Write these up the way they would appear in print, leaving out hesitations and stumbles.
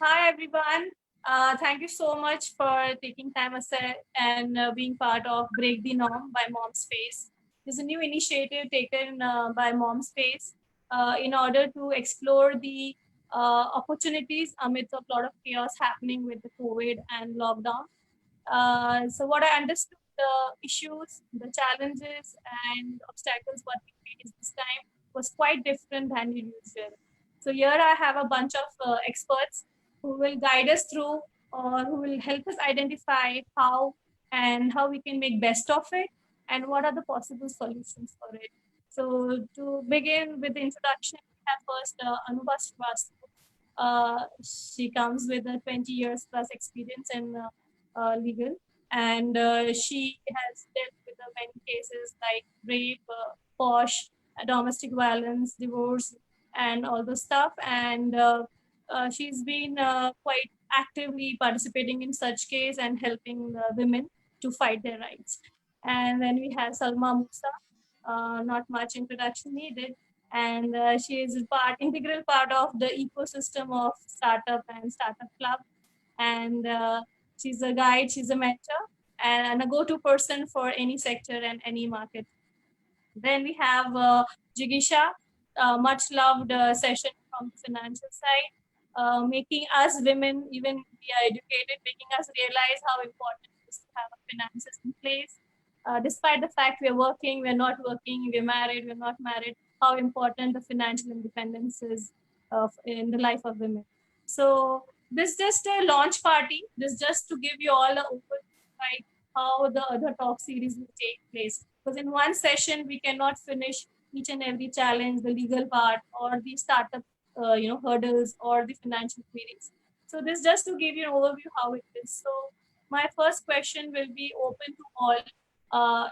Hi, everyone. Thank you so much for taking time aside and being part of Break the Norm by Momzspace. This is a new initiative taken by Momzspace in order to explore the opportunities amidst a lot of chaos happening with the COVID and lockdown. So what I understood, the issues, the challenges and obstacles what we faced this time was quite different than usual. So here I have a bunch of experts who will guide us through or who will help us identify how we can make best of it and what are the possible solutions for it. So to begin with the introduction, we have first Anubha Srivastav. She comes with a 20 years plus experience in legal, and she has dealt with many cases like rape, posh, domestic violence, divorce, and all the stuff. And she's been quite actively participating in such case and helping women to fight their rights. And then we have Salma Moosa. Not much introduction needed, and she is integral part of the ecosystem of startup and startup club, and she's a guide, she's a mentor, and a go-to person for any sector and any market. Then we have Jigisha, much loved session from the financial side, making us women even be educated, making us realize how important it is to have finances in place. Despite the fact we're working, we're not working, we're married, we're not married, how important the financial independence is in the life of women. So this is just a launch party. This is just to give you all an overview, like how the other talk series will take place. Because in one session, we cannot finish each and every challenge, the legal part or the startup, hurdles or the financial queries. So this just to give you an overview how it is. So my first question will be open to all.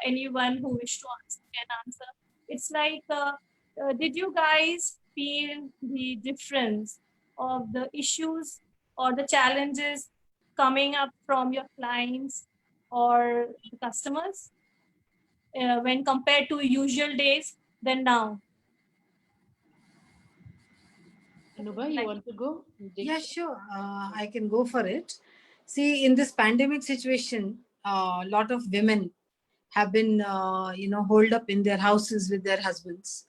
Anyone who wish to answer can answer. It's like, did you guys feel the difference of the issues or the challenges coming up from your clients or the customers when compared to usual days than now? Anubha, you want to go? Yeah, sure. I can go for it. See, in this pandemic situation, a lot of women have been, holed up in their houses with their husbands.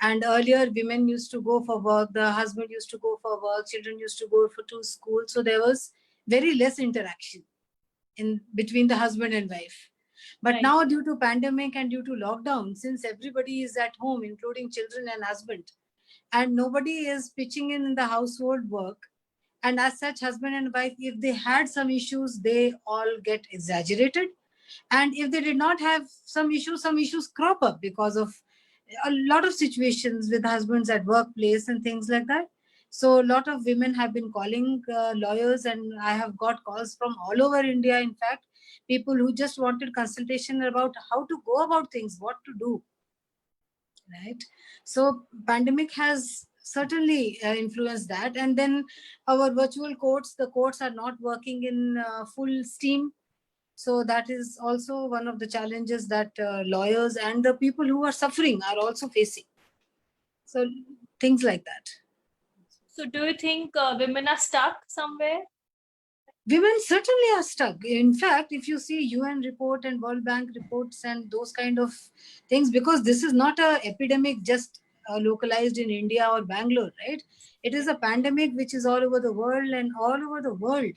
And earlier, women used to go for work, the husband used to go for work, children used to go to school. So there was very less interaction in between the husband and wife. But Right. now, due to pandemic and due to lockdown, since everybody is at home, including children and husband, and nobody is pitching in the household work, and as such husband and wife, if they had some issues, they all get exaggerated, and if they did not have some issues crop up because of a lot of situations with husbands at workplace and things like that. So a lot of women have been calling lawyers, and I have got calls from all over India, in fact, people who just wanted consultation about how to go about things, what to do, right? So pandemic has certainly influenced that. And then our virtual courts, the courts are not working in full steam. So that is also one of the challenges that lawyers and the people who are suffering are also facing. So things like that. So do you think women are stuck somewhere? Women certainly are stuck. In fact, if you see UN report and World Bank reports and those kind of things, because this is not a epidemic just localized in India or Bangalore, right? It is a pandemic which is all over the world, and all over the world,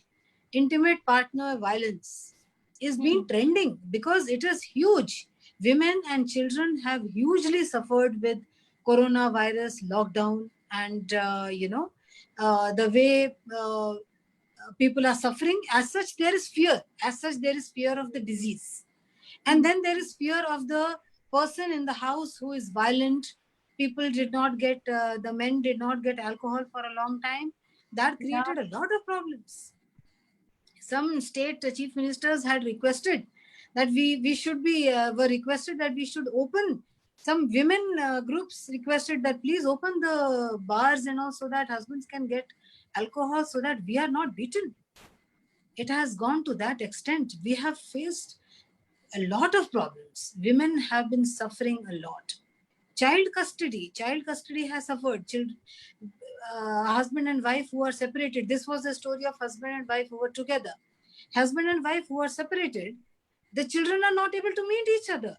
intimate partner violence is being trending because it is huge. Women and children have hugely suffered with coronavirus lockdown, and the way people are suffering. As such, there is fear. As such, there is fear of the disease. And then there is fear of the person in the house who is violent. People did not get, the men did not get alcohol for a long time. That created a lot of problems. Some state chief ministers had requested that we should be, were requested that we should open. Some women groups requested that please open the bars and all, so that husbands can get alcohol, so that we are not beaten. It has gone to that extent. We have faced a lot of problems. Women have been suffering a lot. Child custody has suffered. Children, husband and wife who are separated. This was the story of husband and wife who were together. Husband and wife who are separated, the children are not able to meet each other.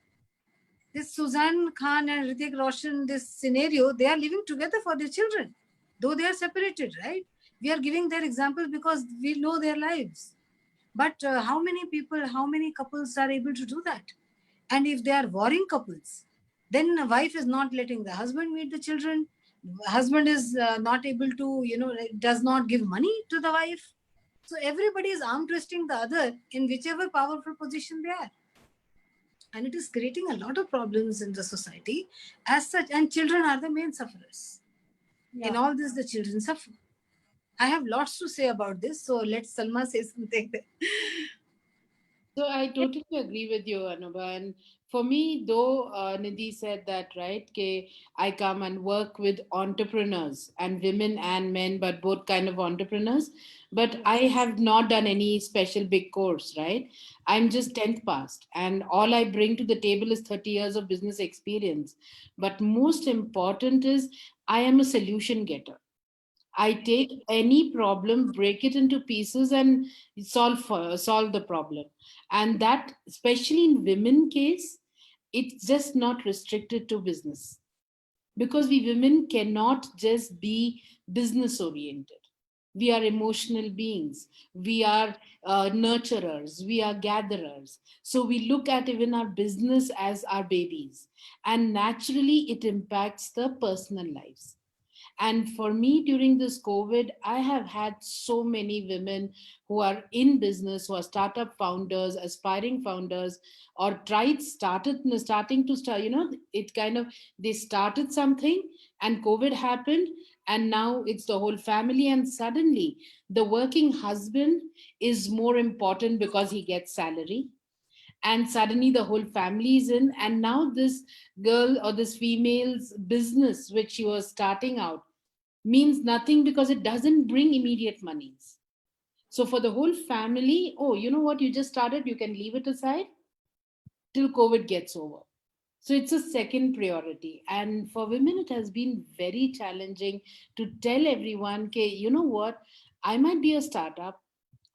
This Suzanne Khan and Hrithik Roshan, this scenario, they are living together for their children, though they are separated, right? We are giving their examples because we know their lives. But how many people, how many couples are able to do that? And if they are warring couples, then the wife is not letting the husband meet the children. Husband is not able to, does not give money to the wife. So everybody is arm twisting the other in whichever powerful position they are. And it is creating a lot of problems in the society as such. And children are the main sufferers. Yeah. In all this, the children suffer. I have lots to say about this. So let Salma say something. So I totally agree with you, Anubha. And for me, though, Nidhi said that, right? I come and work with entrepreneurs and women and men, but both kind of entrepreneurs. But I have not done any special big course, right? I'm just 10th passed, and all I bring to the table is 30 years of business experience. But most important is I am a solution getter. I take any problem, break it into pieces, and solve the problem. And that, especially in women case, it's just not restricted to business, because we women cannot just be business oriented. We are emotional beings. We are nurturers. We are gatherers. So we look at even our business as our babies, and naturally it impacts the personal lives. And for me, during this COVID, I have had so many women who are in business, who are startup founders, aspiring founders, or starting to start, it kind of, they started something and COVID happened, and now it's the whole family. And suddenly the working husband is more important because he gets salary, and suddenly the whole family is in, and now this girl or this female's business which she was starting out means nothing because it doesn't bring immediate monies. So for the whole family, oh, you know what, you just started, you can leave it aside till COVID gets over. So it's a second priority. And for women, it has been very challenging to tell everyone, okay, you know what, I might be a startup,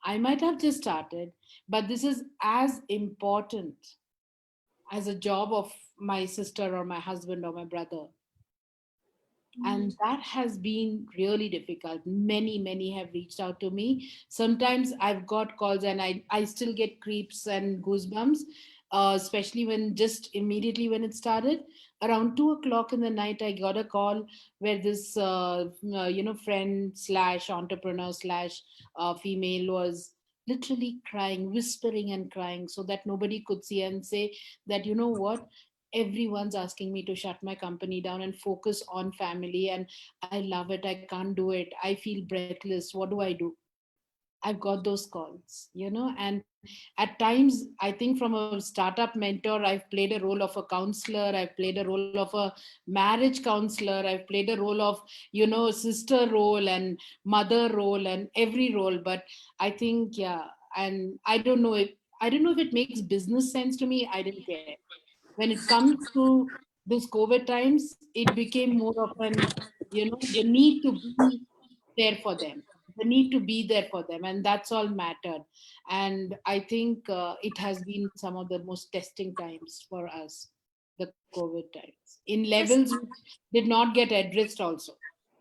I might have just started, but this is as important as a job of my sister or my husband or my brother. And that has been really difficult. Many have reached out to me. Sometimes I've got calls and I still get creeps and goosebumps, especially when just immediately when it started around 2 o'clock in the night, I got a call where this friend slash entrepreneur slash female was literally crying, whispering and crying so that nobody could see, and say that, you know what, everyone's asking me to shut my company down and focus on family, and I love it, I can't do it, I feel breathless, what do I do? I've got those calls, and at times I think from a startup mentor, I've played a role of a counselor, I've played a role of a marriage counselor, I've played a role of, sister role and mother role and every role. But I think, yeah, and I don't know if it makes business sense to me. I didn't care. When it comes to this COVID times, it became more of an, the need to be there for them, the need to be there for them, and that's all mattered. And I think it has been some of the most testing times for us, the COVID times, in Yes, levels which did not get addressed also,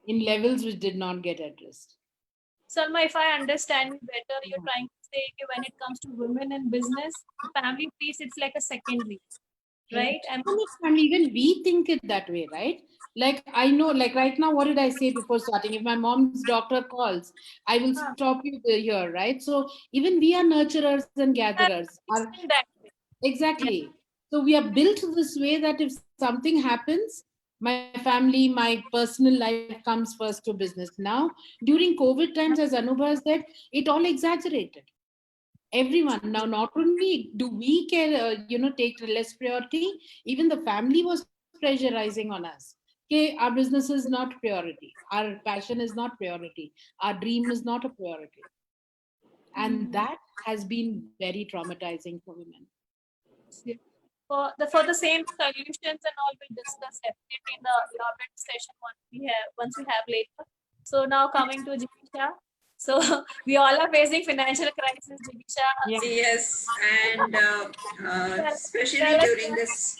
in levels which did not get addressed. Salma, if I understand you better, you're trying to say that when it comes to women in business, the family piece, it's like a secondary, Yeah. right? And So much family, even we think it that way, right? Like I know, like right now, what did I say before starting? If my mom's doctor calls, I will stop you here, right? So even we are nurturers and gatherers. Are in that way. Yeah. exactly. So we are built this way that if something happens, my family, my personal life comes first to business. Now, during COVID times, as Anubha said, it all exaggerated. Everyone now, not only do we care, take less priority, even the family was pressurizing on us. Okay, our business is not priority, our passion is not priority, our dream is not a priority. And that has been very traumatizing for women. Yeah. For the same solutions and all, we'll discuss definitely in the elaborate session once we have later. So now coming to Jigisha. So we all are facing financial crisis, Jigisha. Yes, and Tell, especially tell us.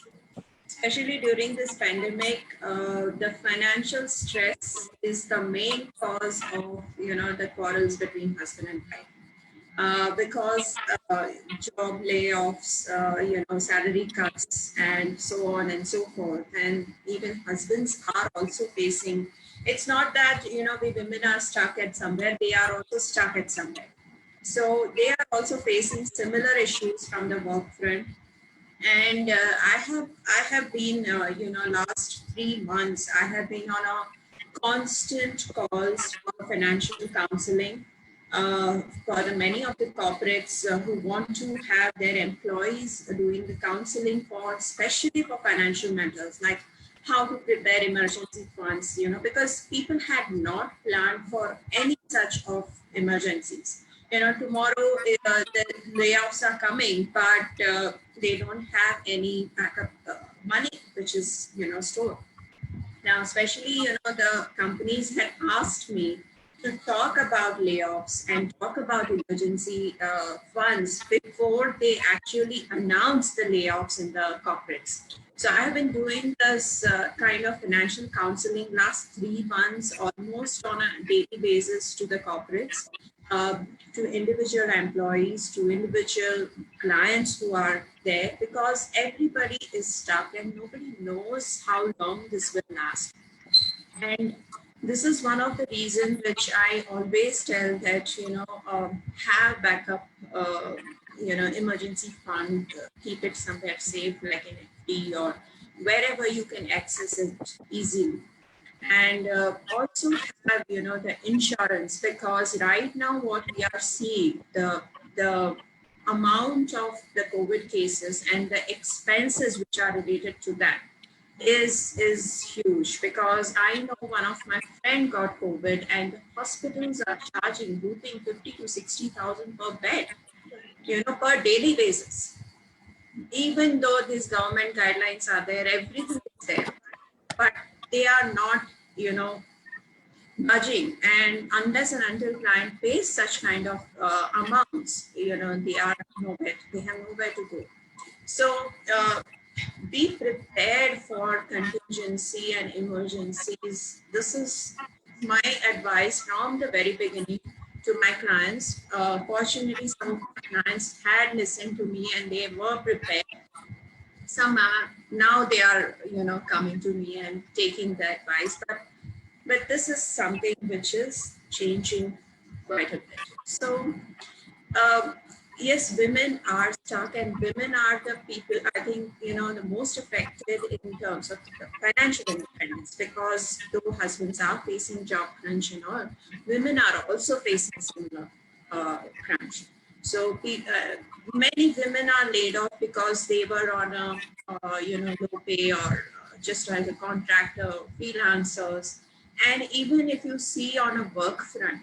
during this pandemic, the financial stress is the main cause of the quarrels between husband and wife. Because job layoffs, salary cuts, and so on and so forth. And even husbands are also facing. It's not that we women are stuck at somewhere; they are also stuck at somewhere. So they are also facing similar issues from the work front. And I have been last 3 months I have been on a constant calls for financial counseling for the many of the corporates who want to have their employees doing the counseling for especially for financial matters like how to prepare emergency funds, because people had not planned for any such of emergencies. Tomorrow the layoffs are coming, but they don't have any backup money which is stored. Now, especially, the companies had asked me to talk about layoffs and talk about emergency funds before they actually announce the layoffs in the corporates. So I have been doing this kind of financial counseling last 3 months, almost on a daily basis to the corporates, uh, to individual employees, to individual clients who are there, because everybody is stuck and nobody knows how long this will last. And this is one of the reasons which I always tell that, have backup, emergency fund, keep it somewhere safe, like in FD or wherever you can access it easily. And also have, the insurance, because right now what we are seeing, the amount of the COVID cases and the expenses which are related to that is huge, because I know one of my friend got COVID and the hospitals are charging whooping 50 to 60,000 per bed, per daily basis. Even though these government guidelines are there, everything is there, but they are not, budging. And unless and until client pays such kind of amounts, they are nowhere, they have nowhere to go. So be prepared for contingency and emergencies. This is my advice from the very beginning to my clients. Fortunately, some of my clients had listened to me and they were prepared. Some are now, they are coming to me and taking the advice, but this is something which is changing quite a bit. So um, yes, women are stuck, and women are the people, I think, the most affected in terms of financial independence, because though husbands are facing job crunch and all, women are also facing similar crunch. So many women are laid off because they were on a low pay, or just as a contractor, freelancers. And even if you see on a work front,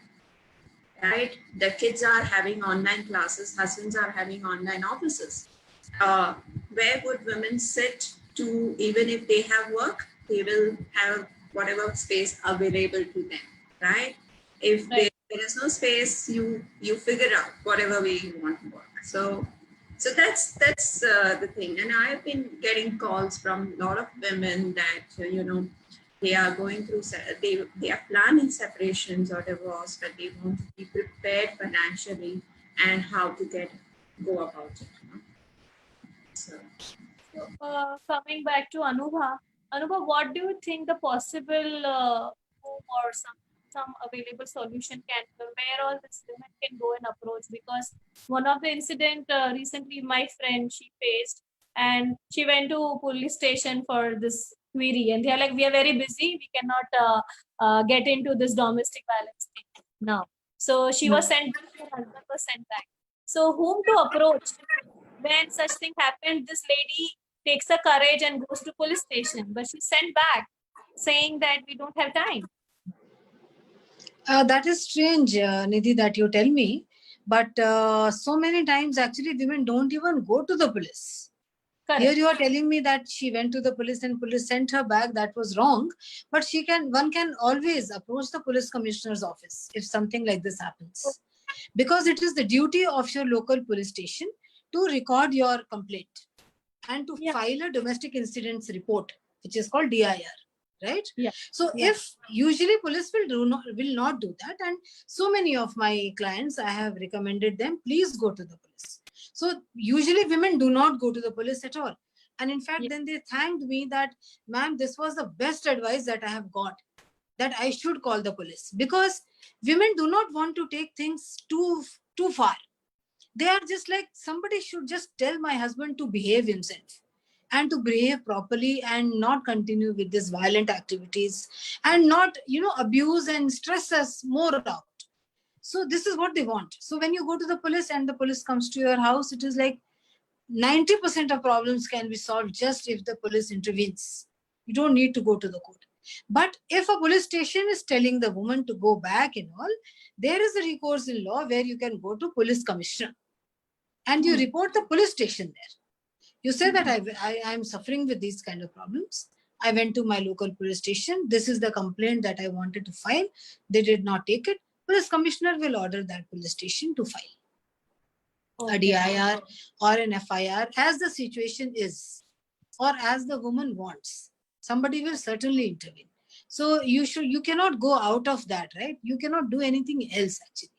right? The kids are having online classes, husbands are having online offices. Uh, where would women sit to, even if they have work, they will have whatever space available to them, right? If Right. there is no space, you figure out whatever way you want to work. So that's the thing. And I've been getting calls from a lot of women that they are going through, they are planning separations or divorce, but they want to be prepared financially and how to go about it. So So, coming back to Anubha, what do you think the possible move or some available solution can where all these women can go and approach? Because one of the incident recently, my friend she faced, and she went to police station for this query, and they are like, we are very busy, we cannot get into this domestic violence thing now. So she was sent back, her husband was sent back. So whom to approach when such thing happened? This lady takes a courage and goes to police station, but she's sent back saying that we don't have time. That is strange, Nidhi, that you tell me. But so many times, actually, women don't even go to the police. Correct. Here you are telling me that she went to the police and police sent her back. That was wrong. But one can always approach the police commissioner's office if something like this happens. Because it is the duty of your local police station to record your complaint and to file a domestic incidents report, which is called DIR. Right? Yeah. So if usually police will not do that, and so many of my clients, I have recommended them, please go to the police. So usually women do not go to the police at all. And in fact, then they thanked me that, ma'am, this was the best advice that I have got, that I should call the police, because women do not want to take things too far. They are just like, somebody should just tell my husband to behave himself and to behave properly and not continue with these violent activities and not, abuse and stress us more out. So this is what they want. So when you go to the police and the police comes to your house, it is like 90% of problems can be solved just if the police intervenes. You don't need to go to the court. But if a police station is telling the woman to go back and all, there is a recourse in law where you can go to police commissioner and you report the police station there. You say that I am suffering with these kind of problems. I went to my local police station. This is the complaint that I wanted to file. They did not take it. Police commissioner will order that police station to file a DIR or an FIR as the situation is, or as the woman wants. Somebody will certainly intervene. So you cannot go out of that, right? You cannot do anything else actually.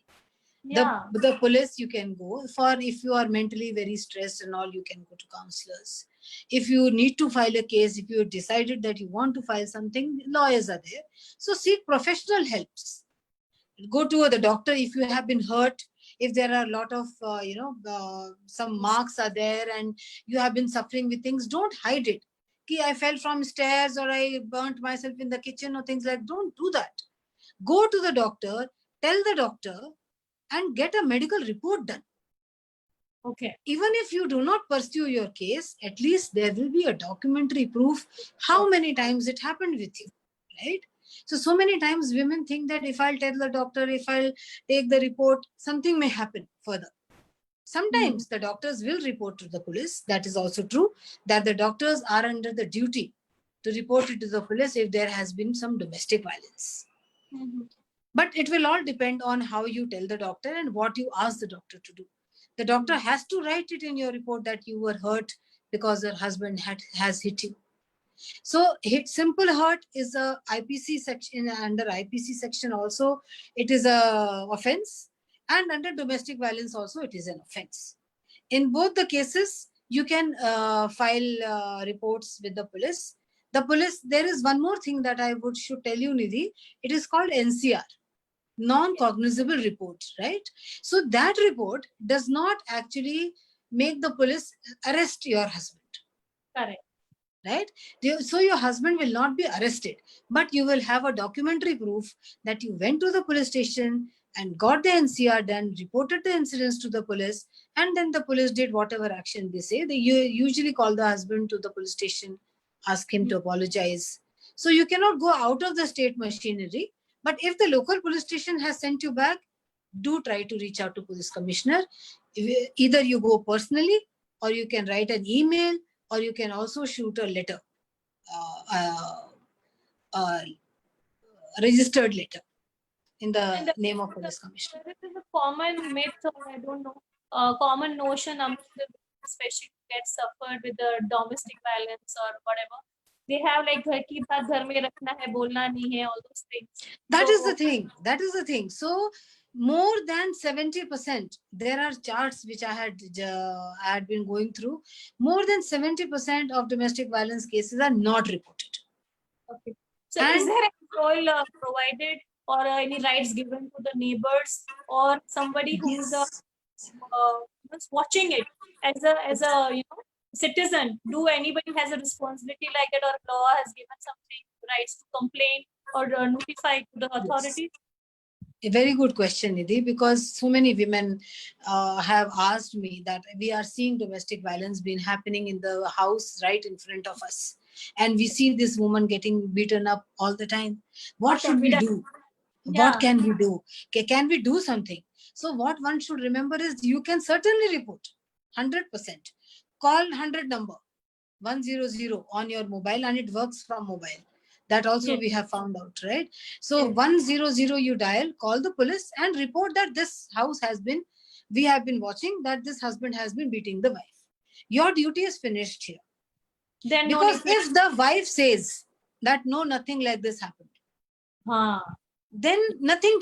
Yeah. The police you can go for. If you are mentally very stressed and all, you can go to counselors. If you need to file a case, if you decided that you want to file something, lawyers are there. So seek professional helps. Go to the doctor if you have been hurt. If there are a lot of, some marks are there and you have been suffering with things, don't hide it. I fell from stairs or I burnt myself in the kitchen or things like that. Don't do that. Go to the doctor, tell the doctor, and get a medical report done. Okay. Even if you do not pursue your case, at least there will be a documentary proof how many times it happened with you, right? So many times women think that if I'll tell the doctor, if I'll take the report, something may happen further. Sometimes the doctors will report to the police. That is also true, that the doctors are under the duty to report it to the police if there has been some domestic violence. But it will all depend on how you tell the doctor and what you ask the doctor to do. The doctor has to write it in your report that you were hurt because your husband has hit you. So simple hurt is a IPC section. Under IPC section also, it is a offense. And under domestic violence also, it is an offense. In both the cases, you can file reports with the police. The police, there is one more thing that I should tell you, Nidhi. It is called NCR. Non-cognizable report, right? So that report does not actually make the police arrest your husband. Correct. Right? So your husband will not be arrested, but you will have a documentary proof that you went to the police station and got the NCR done, reported the incidents to the police, and then the police did whatever action they say. They usually call the husband to the police station, ask him to apologize. So you cannot go out of the state machinery. But if the local police station has sent you back, do try to reach out to police commissioner. Either you go personally, or you can write an email, or you can also shoot a letter, registered letter in the name of police commissioner. There is a common myth, or I don't know, common notion among the women, especially who get suffered with the domestic violence or whatever. They have like घर की बात घर में रखना है, बोलना नहीं है, all those things. That is the thing. That is the thing. So more than 70%, there are charts which I had been going through. More than 70% of domestic violence cases are not reported. Okay. So is there a role provided or any rights given to the neighbors or somebody who is watching it as a citizen? Do anybody has a responsibility like that, or law has given something rights to complain or notify to the authorities? A very good question, Nidhi, because so many women have asked me that we are seeing domestic violence being happening in the house right in front of us. And we see this woman getting beaten up all the time. What should we do? Yeah. What can we do? Can we do something? So what one should remember is you can certainly report 100%. Call 100 number. 100 on your mobile, and it works from mobile. That also Yes. we have found out, right? So Yes. 100 you dial, call the police and report that this house has been, we have been watching that this husband has been beating the wife. Your duty is finished here. Then no Because need to. if the wife says that no, nothing like this happened, Huh. then nothing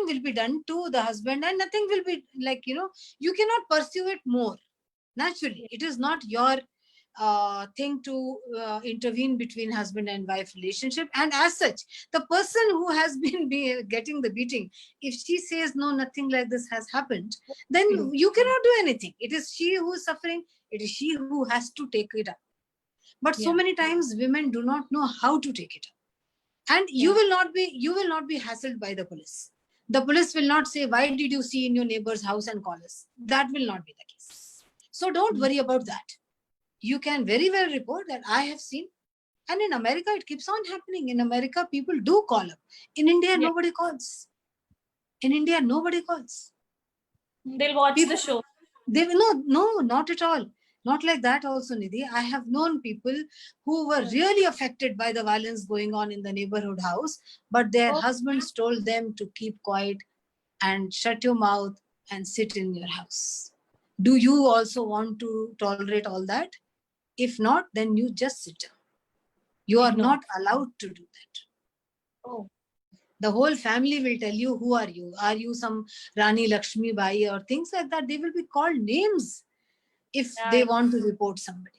will be done to the husband, and nothing will be like, you cannot pursue it more. Naturally, it is not your thing to intervene between husband and wife relationship. And as such, the person who has been getting the beating, if she says no, nothing like this has happened, then you cannot do anything. It is she who is suffering. It is she who has to take it up. But so Yeah. many times women do not know how to take it up, and Yeah. you will not be hassled by the police. The police will not say, why did you see in your neighbor's house and call us? That will not be the case. So don't Mm. worry about that. You can very well report that I have seen. And in America, it keeps on happening. In America, people do call up. In India, Yeah. nobody calls. In India, nobody calls. They'll watch the People, show. they will no, not at all. Not like that also, Nidhi. I have known people who were really affected by the violence going on in the neighborhood house, but their Oh, husbands told them to keep quiet and shut your mouth and sit in your house. Do you also want to tolerate all that? If not, then you just sit down. You are ignore. not allowed to do that. Oh, The whole family will tell you, who are you? Are you some Rani Lakshmi Bai or things like that? They will be called names if they yeah. want to report somebody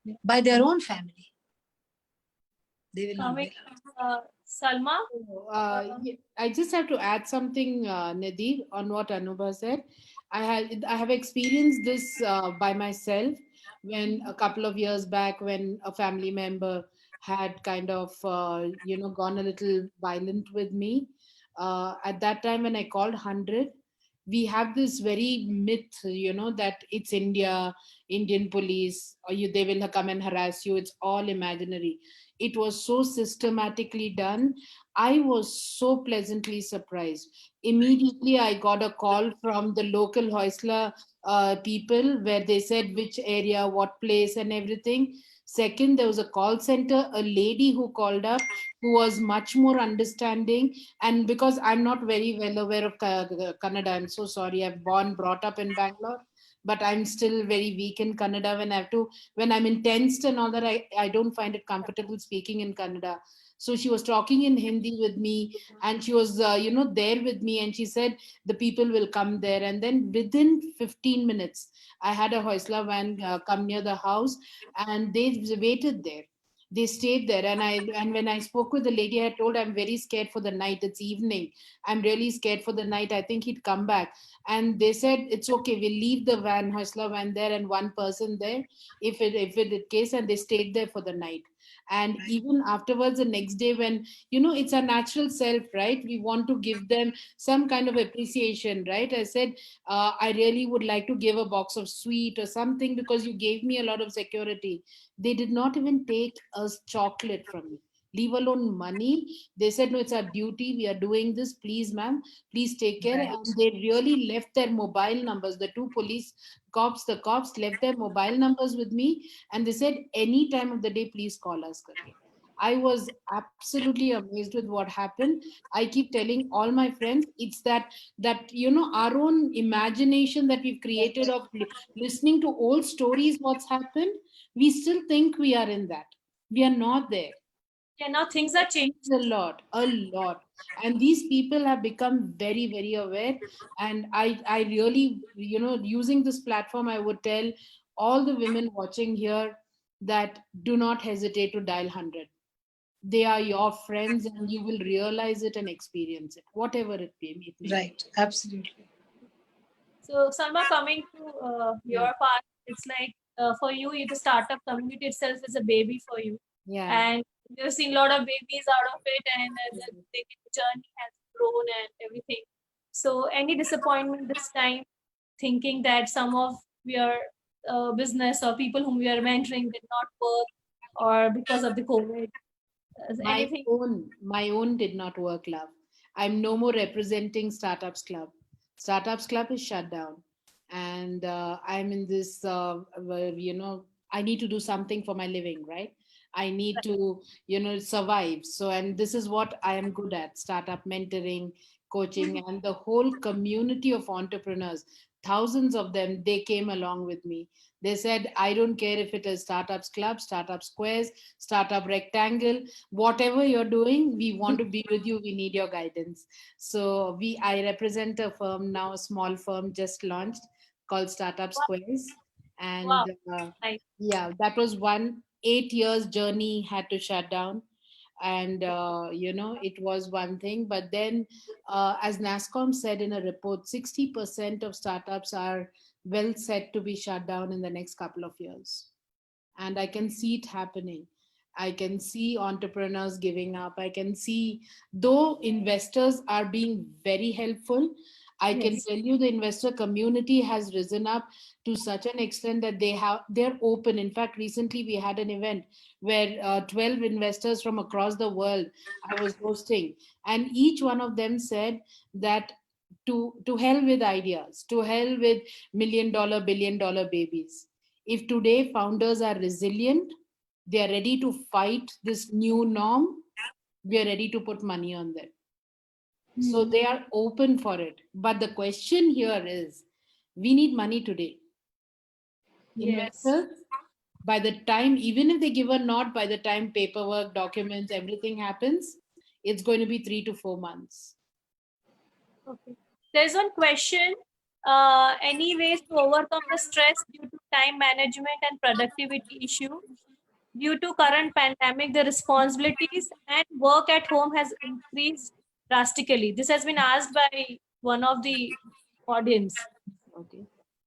Yeah. by their own family. They will not Coming, be allowed. Salma. I just have to add something, Nidhi, on what Anubha said. I have experienced this by myself when a couple of years back, when a family member had kind of gone a little violent with me. At that time, when I called 100, we have this very myth, that it's Indian police, or they will come and harass you. It's all imaginary. It was so systematically done. I was so pleasantly surprised. Immediately, I got a call from the local Hoysla people where they said which area, what place, and everything. Second, there was a call center, a lady who called up who was much more understanding. And because I'm not very well aware of Kannada, I'm so sorry. I've brought up in Bangalore, but I'm still very weak in Kannada. When I'm intensed and all that, I don't find it comfortable speaking in Kannada. So she was talking in Hindi with me, and she was, there with me, and she said the people will come there. And then within 15 minutes, I had a Hoysla van come near the house, and they waited there. They stayed there, and when I spoke with the lady, I told, I'm very scared for the night. It's evening. I'm really scared for the night. I think he'd come back. And they said it's okay. We'll leave the van, Hoysla van there, and one person there, if it is case. And they stayed there for the night. And even afterwards, the next day, when it's our natural self, right? We want to give them some kind of appreciation, right? I said, I really would like to give a box of sweet or something because you gave me a lot of security. They did not even take a chocolate from me, leave alone money. They said, no, it's our duty. We are doing this. Please, ma'am, please take care. Right. And they really left their mobile numbers. The two police cops, the cops left their mobile numbers with me. And they said, any time of the day, please call us. Karke. I was absolutely amazed with what happened. I keep telling all my friends, it's that our own imagination that we've created of listening to old stories, what's happened. We still think we are in that. We are not there. Yeah, now things are changed. A lot. And these people have become very, very aware. And I really, using this platform, I would tell all the women watching here that do not hesitate to dial 100. They are your friends, and you will realize it and experience it, whatever it may be. Right. Absolutely. So, Salma, coming to Yeah. your part, it's like for you, the startup community itself is a baby for you, Yeah. and you've seen a lot of babies out of it, and the journey has grown and everything. So, any disappointment this time, thinking that some of your business or people whom we are mentoring did not work, or because of the COVID, My anything? own did not work, love. I'm no more representing Startups Club. Startups Club is shut down, and I'm in this, I need to do something for my living, right? I need to, survive. So, and this is what I am good at: startup mentoring, coaching, and the whole community of entrepreneurs. Thousands of them, they came along with me. They said, I don't care if it is Startups Club, Startup Squares, Startup Rectangle, whatever you're doing, we want to be with you. We need your guidance. So I represent a firm now, a small firm just launched called Startup Wow. Squares. And Wow. Nice. yeah, that was one 8 years journey, had to shut down. And it was one thing, but then as NASCOM said in a report, 60% of startups are well set to be shut down in the next couple of years. And I can see it happening. I can see entrepreneurs giving up. I can see, though investors are being very helpful, I can Yes. tell you the investor community has risen up to such an extent that they're open. In fact, recently we had an event where 12 investors from across the world I was hosting, and each one of them said that to hell with ideas, to hell with $1 million, $1 billion babies. If today founders are resilient, they are ready to fight this new norm, we are ready to put money on them. So Hmm. they are open for it. But the question here is, we need money today. Yes. Investors, by the time, even if they give a nod, by the time paperwork, documents, everything happens, it's going to be 3 to 4 months. Okay. There's one question. Any ways to overcome the stress due to time management and productivity issue? Due to current pandemic, the responsibilities and work at home has increased drastically. This has been asked by one of the audience. Okay.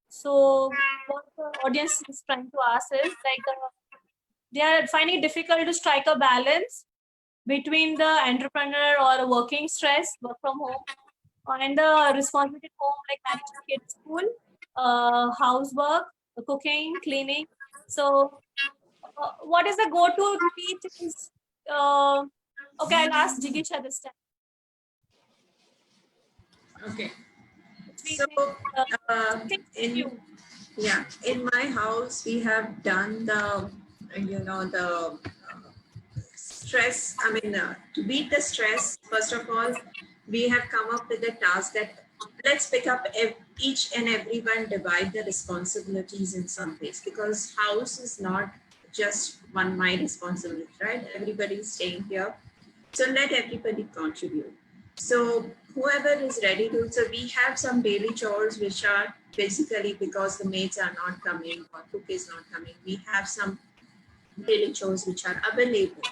So what the audience is trying to ask is like they are finding it difficult to strike a balance between the entrepreneur or working stress, work from home, and the responsibility at home, like managing kids' school, housework, cooking, cleaning. So, what is the go-to three things? Okay, I'll ask Jigisha this time. Okay. Three So, things. Things you in do. yeah, in my house, we have done the stress. I mean, to beat the stress, first of all, we have come up with a task that let's pick up each and everyone, divide the responsibilities in some ways, because house is not just one my responsibility, right? Everybody's staying here. So let everybody contribute. So whoever is ready to, so we have some daily chores which are basically because the maids are not coming or cook is not coming. We have some daily chores which are available.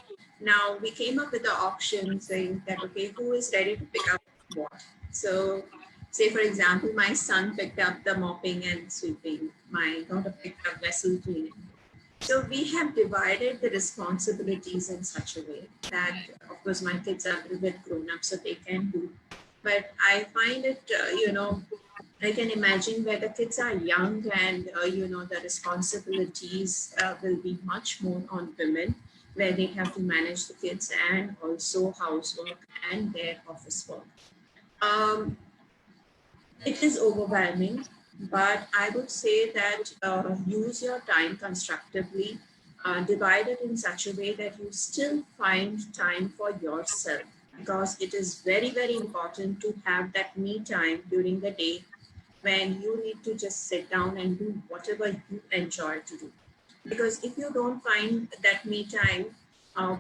Now we came up with the option saying that, okay, who is ready to pick up what? So say for example, my son picked up the mopping and sweeping. My daughter picked up vessel cleaning. So we have divided the responsibilities in such a way that, of course, my kids are a little bit grown up, so they can do. But I find it, I can imagine where the kids are young and, the responsibilities will be much more on women, where they have to manage the kids and also housework and their office work. Um, it is overwhelming, but I would say that use your time constructively, divide it in such a way that you still find time for yourself, because it is very, very important to have that me time during the day when you need to just sit down and do whatever you enjoy to do. Because if you don't find that me time,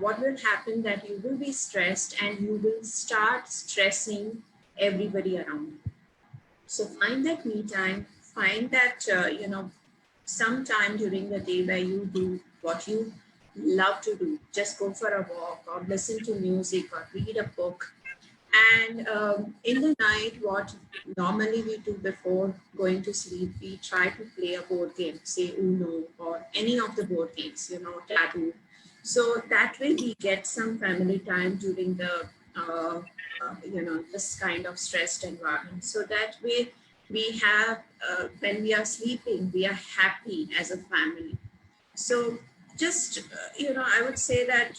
what will happen that you will be stressed and you will start stressing everybody around you. So find that me time, find that, some time during the day where you do what you love to do. Just go for a walk or listen to music or read a book. And in the night, what normally we do before going to sleep, we try to play a board game, say Uno or any of the board games, Taboo. So that way we get some family time during the, this kind of stressed environment. So that way we have, when we are sleeping, we are happy as a family. So just, I would say that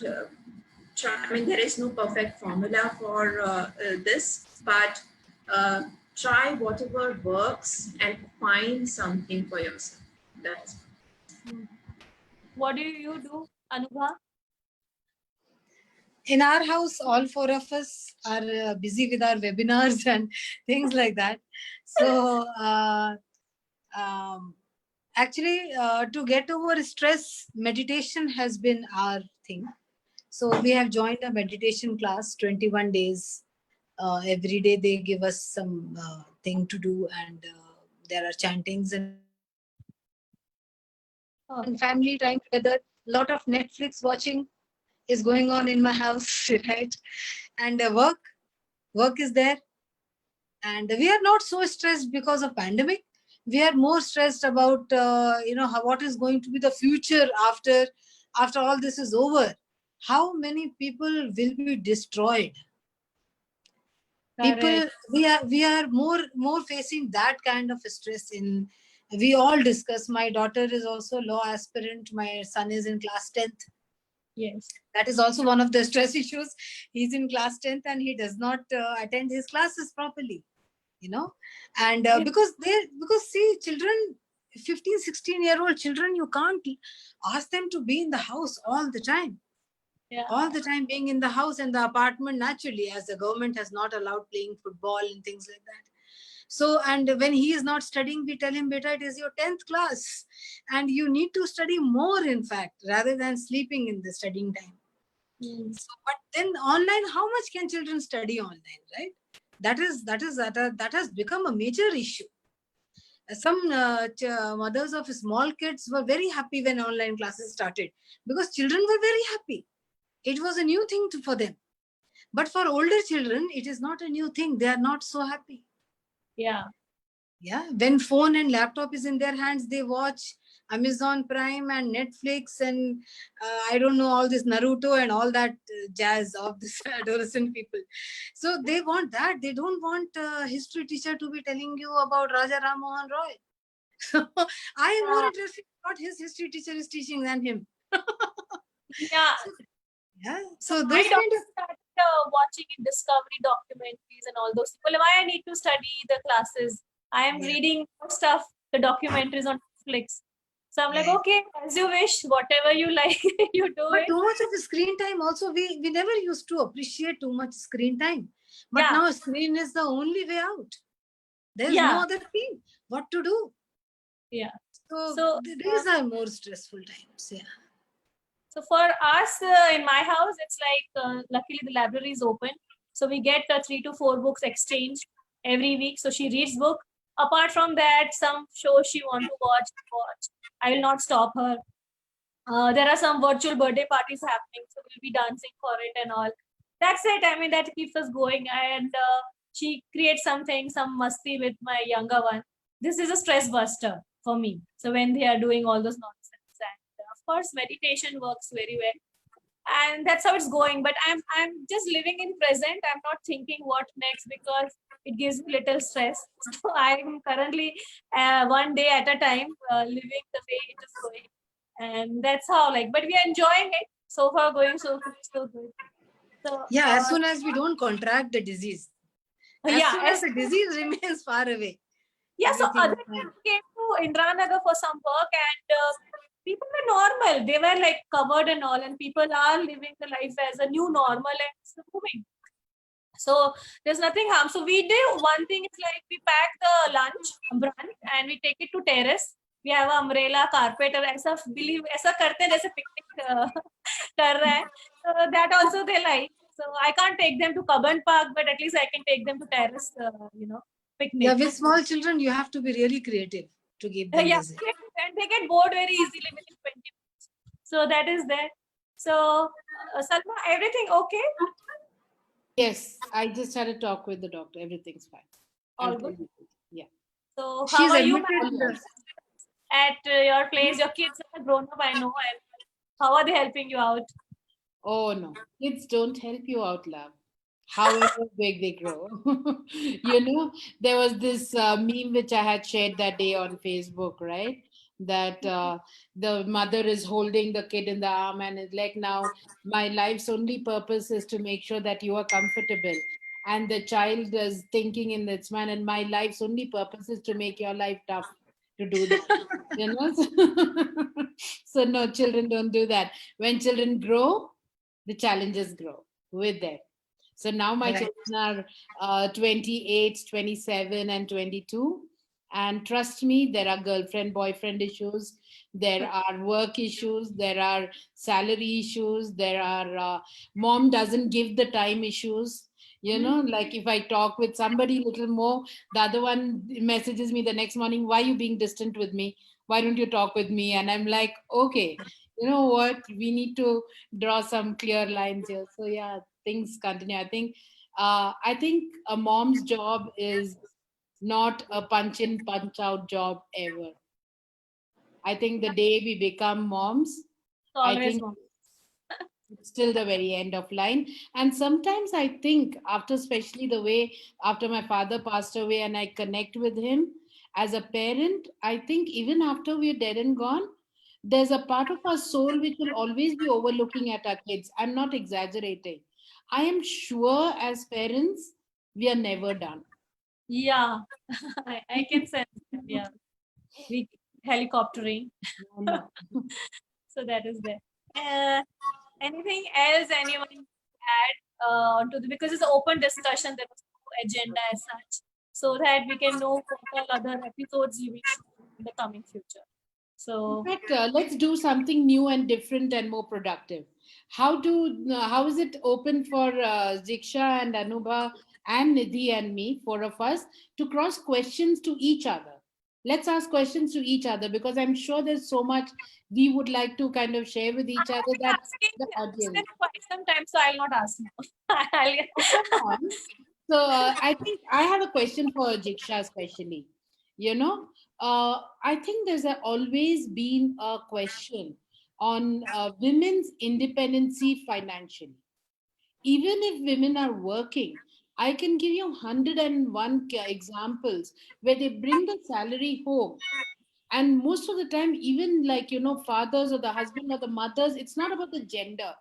try, I mean, there is no perfect formula for this, but try whatever works and find something for yourself. That's Hmm. What do you do, Anubha? In our house, all four of us are busy with our webinars and things like that. So, um, actually, to get over stress, meditation has been our thing. So, we have joined a meditation class, 21 days. Every day, they give us some thing to do, and there are chantings and Oh, family time together. Lot of Netflix watching is going on in my house, right? And work is there, and we are not so stressed because of pandemic. We are more stressed about what is going to be the future after all this is over. How many people will be destroyed? People, correct. we are more facing that kind of stress. In we all discuss, my daughter is also law aspirant, my son is in class 10th. Yes. That is also one of the stress issues. He's in class 10th and he does not attend his classes properly, and because see, children, 15-16-year-old children, you can't ask them to be in the house all the time, Yeah. all the time being in the house and the apartment, naturally, as the government has not allowed playing football and things like that. So, and when he is not studying, we tell him, beta, it is your 10th class and you need to study more, in fact, rather than sleeping in the studying time. Mm. So, but then online, how much can children study online, right? That has become a major issue. Some mothers of small kids were very happy when online classes started because children were very happy. It was a new thing for them. But for older children, it is not a new thing. They are not so happy. Yeah. Yeah, when phone and laptop is in their hands, they watch Amazon Prime and Netflix and I don't know, all this Naruto and all that jazz of this adolescent people. So they want that. They don't want history teacher to be telling you about Raja Ram Mohan Roy. So I am more Yeah. interested in what his history teacher is teaching than him. Yeah. So, yeah. So So my those kind daughter of, started watching in Discovery documentaries and all those. Well, why I need to study the classes? I am yeah, reading stuff, the documentaries on Netflix. So I'm like, yeah. okay, as you wish, whatever you like, you do But it. too much of screen time also, we never used to appreciate too much screen time. But Yeah, now screen is the only way out. There is no yeah, other thing. What to do? yeah. So So, these are more stressful times. Yeah. so for us in my house, it's like luckily the library is open, so we get 3 to 4 books exchanged every week. So she reads book. Apart from that, some shows she want to watch, watch. I will not stop her. There are some virtual birthday parties happening, so we'll be dancing for it and all. That's it. I mean, that keeps us going. And she creates something, some musty with my younger one. This is a stress buster for me. So when they are doing all those nonsense, and of course, meditation works very well. And that's how it's going. But I'm just living in present. I'm not thinking what next because it gives me little stress. So I'm currently one day at a time, living the way it is going, and that's how, like, but we are enjoying it so far, going so good, so good. So Yeah, as soon as we don't contract the disease, as yeah, soon as the disease remains far away, yeah. So everything other is fine. time came to Indranagar for some work, and people were normal. They were like covered and all, and people are living the life as a new normal and it's moving. So there's nothing harm. So we do one thing is like we pack the lunch brunch and we take it to terrace. We have a umbrella, carpet, और ऐसा believe ऐसा करते हैं जैसे picnic कर रहे हैं. So that also they like. So I can't take them to Cubbon Park, but at least I can take them to terrace, Yeah, picnic. with small children, you have to be really creative to keep them Yeah, busy. and they get bored very easily within 20 minutes. So that is there. So Salma, everything okay? Yes, I just had a talk with the doctor. Everything's fine. All I'm good. fine with it. Yeah. So how She's are you admitted All in managing the, yours. at your place? Your kids are grown up, I know. And how are they helping you out? Oh no, kids don't help you out, love. However big they grow. You know, there was this meme which I had shared that day on Facebook, right? That the mother is holding the kid in the arm and is like, now my life's only purpose is to make sure that you are comfortable. And the child is thinking in its mind, and my life's only purpose is to make your life tough. to do that. You know, so no, children don't do that. When children grow, the challenges grow with them. So now my Right. children are 28, 27, and 22. And trust me, there are girlfriend, boyfriend issues, there are work issues, there are salary issues, there are mom doesn't give the time issues. You know, like if I talk with somebody little more, the other one messages me the next morning, why are you being distant with me? Why don't you talk with me? And I'm like, okay, you know what? We need to draw some clear lines here. So yeah, things continue. I think a mom's job is not a punch in punch out job ever. I think the day we become moms, I Always think mom. it's till the very end of line. And sometimes I think after, especially the way after my father passed away and I connect with him as a parent, I think even after we're dead and gone, there's a part of our soul which will always be overlooking at our kids. I'm not exaggerating. I am sure as parents we are never done. Yeah, I can sense that. Yeah, we helicoptering. No, no. So that is there. Uh, Anything else anyone add onto the, because it's an open discussion, there was no agenda as such, so that we can know what all other episodes we should do in the coming future. In So fact, let's do something new and different and more productive. How is it open for Ziksha and Anubha and Nidhi and me, four of us, to cross questions to each other? Let's ask questions to each other because I'm sure there's so much we would like to kind of share with I each have other been that asking the it's been audience. quite some time, so I'll not ask now. Oh, come on. So I think I have a question for Jiksha especially. You know, I think always been a question on women's independency financially. Even if women are working, I can give you 101 examples where they bring the salary home, and most of the time, even like, you know, fathers or the husband or the mothers, it's not about the gender.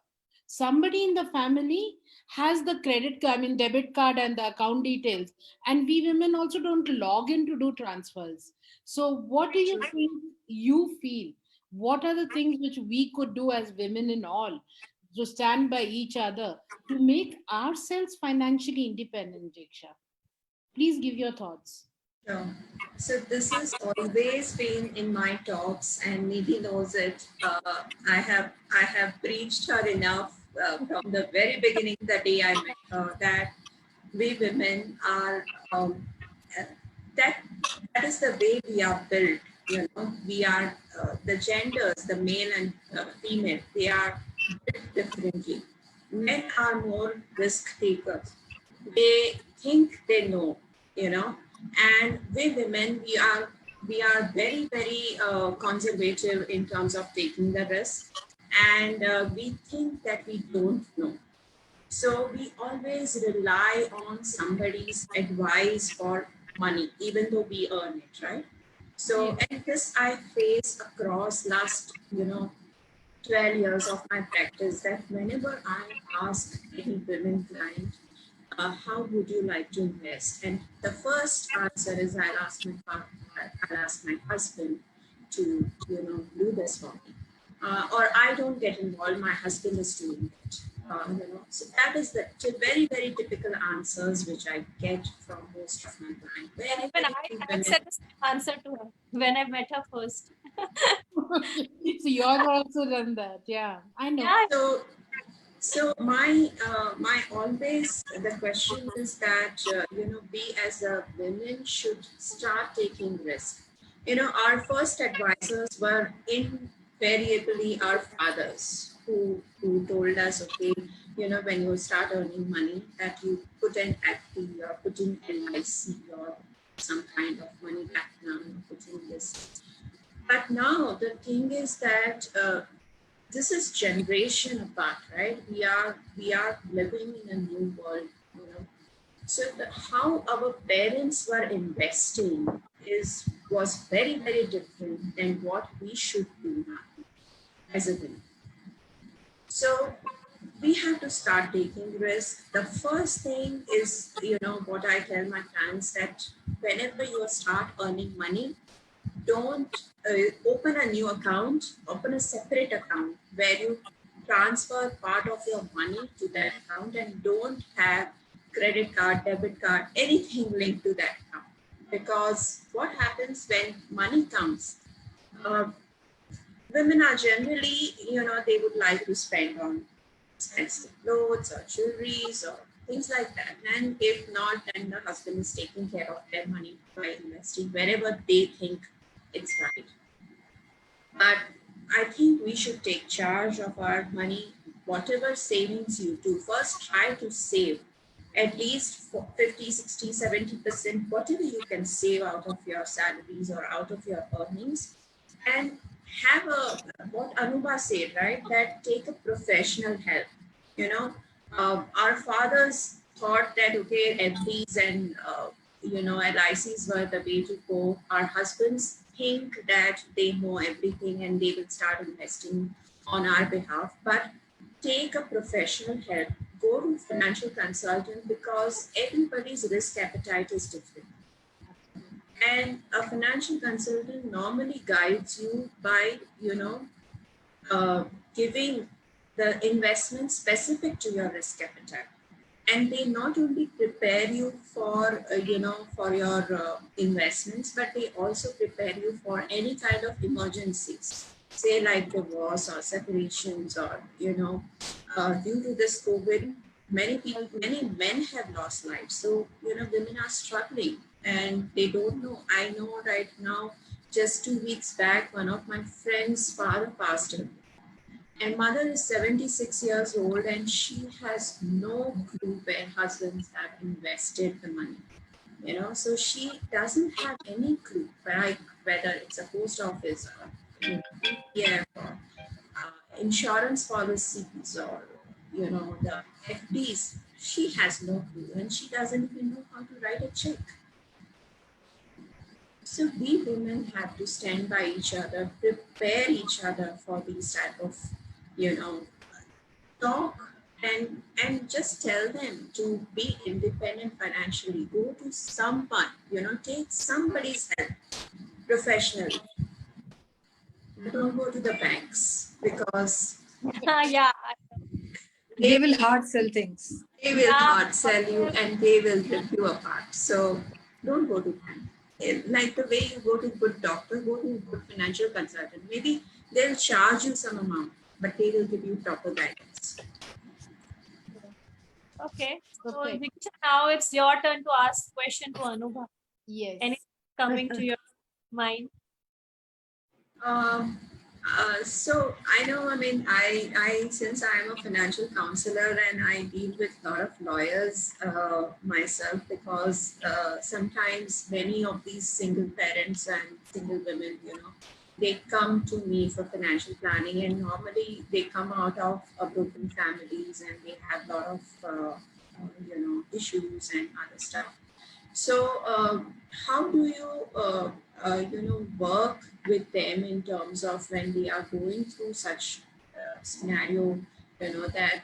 Somebody in the family has the credit card, I mean debit card, and the account details, and we women also don't log in to do transfers. So what do you think, you feel, what are the things which we could do as women in all to stand by each other to make ourselves financially independent, Jiksha? Please give your thoughts. Sure. So this has always been in my talks, and Nidhi knows it. I have preached her enough from the very beginning, the day I met her, that we women are uh, that that is the way we are built. You know, we are the genders, the male and female. They are built differently. Men are more risk takers. They think they know, you know, and we women, we are very very conservative in terms of taking the risk, and we think that we don't know, so we always rely on somebody's advice for money, even though we earn it, right? yeah. So, and this I face across last, 12 years of my practice, that whenever I ask any women client, how would you like to invest? And the first answer is I'll ask my husband to, do this for me. Or I don't get involved, my husband is doing it. So that is the very, very typical answers which I get from most of my clients. Yeah, Very, even very few I women. said the same answer to her when I met her first. So you have also done that. Yeah, I know. Yeah, So my always the question is that we as a women should start taking risk. Our first advisors were invariably our fathers who told us, okay, when you start earning money, that you put an FD or put in LIC or some kind of money back now, put in this. But now the thing is that this is generation apart, right? We are living in a new world, so how our parents were investing was very very different than what we should do now as a women. So we have to start taking risk. The first thing is, what I tell my clients, that whenever you start earning money, don't open a new account, open a separate account where you transfer part of your money to that account and don't have credit card, debit card, anything linked to that account. Because what happens when money comes, uh, women are generally, they would like to spend on expensive clothes or jewelries or things like that. And if not, then the husband is taking care of their money by investing wherever they think it's right. But I think we should take charge of our money. Whatever savings you do, first try to save at least for 50, 60, 70%, whatever you can save out of your salaries or out of your earnings. And have a, what Anuba said, right? That take a professional help. You know, our fathers thought that, okay, FDs and, LICs were the way to go. Our husbands think that they know everything and they will start investing on our behalf. But take a professional help. Go to financial consultant because everybody's risk appetite is different. And a financial consultant normally guides you by, uh, giving the investment specific to your risk appetite. And they not only prepare you for, for your investments, but they also prepare you for any kind of emergencies, say like divorce or separations or, due to this COVID, many people, many men have lost lives. So, women are struggling and they don't know. I know right now, just 2 weeks back, one of my friend's father passed away. And mother is 76 years old and she has no clue where husbands have invested the money. So she doesn't have any clue, like whether it's a post office or, ETF or insurance policies or, the FDs. She has no clue and she doesn't even know how to write a check. So we women have to stand by each other, prepare each other for these type of, talk and just tell them to be independent financially. Go to someone, take somebody's help professionally. Don't go to the banks because Yeah. They will hard sell things. they will hard sell you and they will rip you apart. So don't go to them. Like the way you go to good doctor, go to good financial consultant. Maybe they'll charge you some amount, but they will give you proper guidance. Okay. So Okay. Diksha, now it's your turn to ask question to Anubha. Yes. Anything coming to your mind? So I know, I mean, I since I'm a financial counselor and I deal with a lot of lawyers myself because sometimes many of these single parents and single women, they come to me for financial planning and normally they come out of broken families and they have a lot of, issues and other stuff. So, how do you, work with them in terms of when they are going through such scenario, that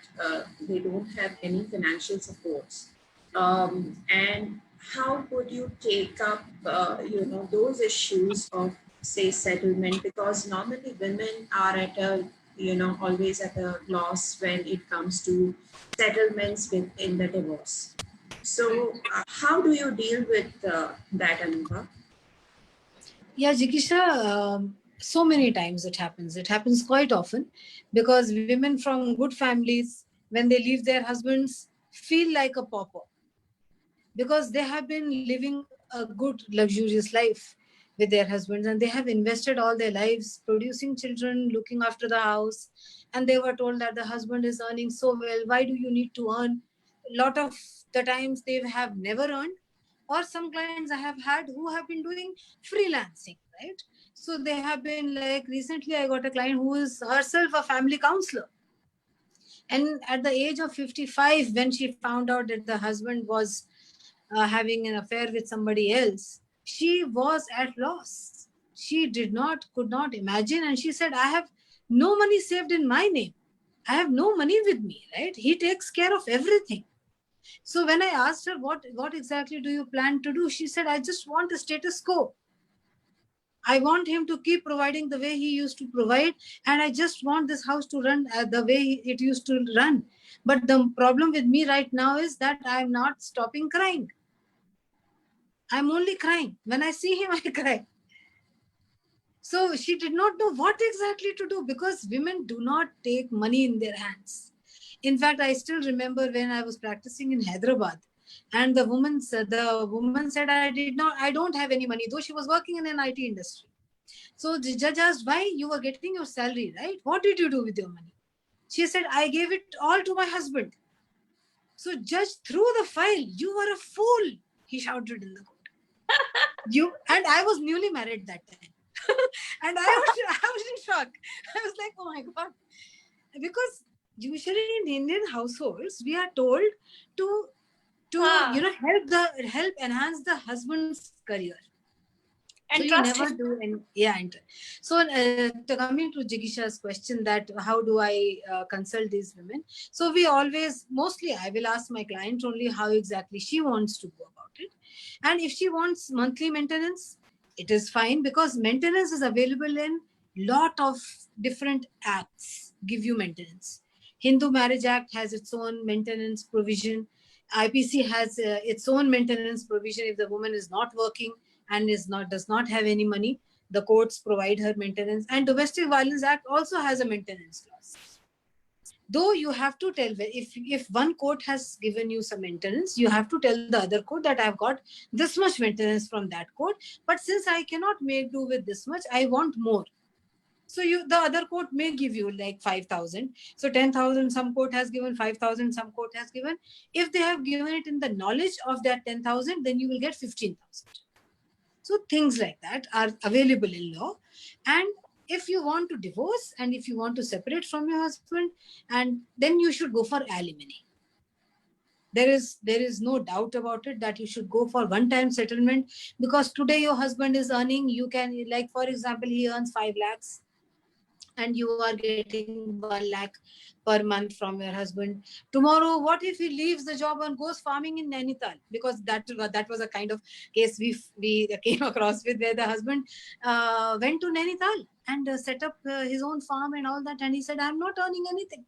they don't have any financial supports? And how would you take up, those issues of, say, settlement? Because normally women are at a, always at a loss when it comes to settlements within the divorce. So, how do you deal with that, Anuba? Yeah, Jikisha, so many times it happens. It happens quite often because women from good families, when they leave their husbands, feel like a pauper because they have been living a good, luxurious life with their husbands and they have invested all their lives producing children, looking after the house. And they were told that the husband is earning so well. Why do you need to earn? A lot of the times they have never earned, or some clients I have had who have been doing freelancing, right? So they have been like, recently I got a client who is herself a family counselor. And at the age of 55, when she found out that the husband was having an affair with somebody else, she was at loss. She could not imagine. And she said, I have no money saved in my name. I have no money with me, right? He takes care of everything. So when I asked her, what exactly do you plan to do? She said, I just want a status quo. I want him to keep providing the way he used to provide, and I just want this house to run the way it used to run. But the problem with me right now is that I'm not stopping crying. I'm only crying. When I see him, I cry. So she did not know what exactly to do, because women do not take money in their hands. In fact, I still remember when I was practicing in Hyderabad, and the woman said, I don't have any money, though she was working in an IT industry. So the judge asked, why? You were getting your salary, right? What did you do with your money? She said, I gave it all to my husband. So judge threw the file. You are a fool, he shouted in the court. And I was newly married that time. And I was in shock. I was like, oh my God. Because usually in Indian households, we are told to help enhance the husband's career. And so you trust never him. do any, yeah. So coming to Jigisha's question, that how do I consult these women? So we always, mostly I will ask my client only how exactly she wants to go about it. And if she wants monthly maintenance, it is fine, because maintenance is available in lot of different acts, give you maintenance. Hindu Marriage Act has its own maintenance provision. IPC has its own maintenance provision. If the woman is not working and does not have any money, the courts provide her maintenance. And Domestic Violence Act also has a maintenance clause. Though you have to tell, if one court has given you some maintenance, you have to tell the other court that I've got this much maintenance from that court, but since I cannot make do with this much, I want more. So the other court may give you like 5,000. So 10,000 some court has given, 5,000 some court has given. If they have given it in the knowledge of that 10,000, then you will get 15,000. So things like that are available in law. And if you want to divorce and if you want to separate from your husband, and then you should go for alimony. There is no doubt about it that you should go for one-time settlement, because today your husband is earning, you can, like for example, he earns 5 lakhs and you are getting 1 lakh per month from your husband. Tomorrow, what if he leaves the job and goes farming in Nainital? Because that was a kind of case we came across with, where the husband went to Nainital and set up his own farm and all that, and he said, I'm not earning anything.